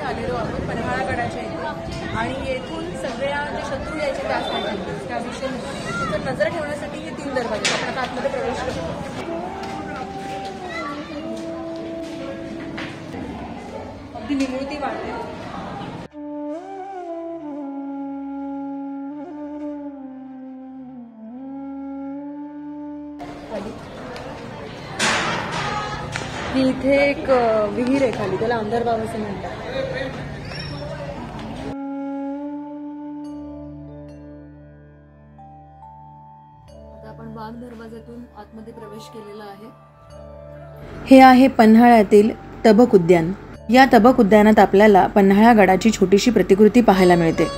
आलेलो आहोत पन्हाळागडाच्या इथे आणि येथून सगळ्या जे शत्रू यायचे त्या दिशेने त्याच्यावर नजर ठेवण्यासाठी हे 3 दरवाजे आपण आता आतमध्ये प्रवेश करतो। अगदी निमुळती वाटते। इथे एक विहीर आहे खाली, त्याला अंदरबाव असं म्हणतात। आता आपण वाघ दरवाजातून आतमध्ये प्रवेश केलेला आहे। हे आहे पन्हाळ्यातील तबक उद्यान। या तबक उद्यानात आपल्याला पन्हाळा गडाची छोटीशी प्रतिकृती पाहायला मिळते।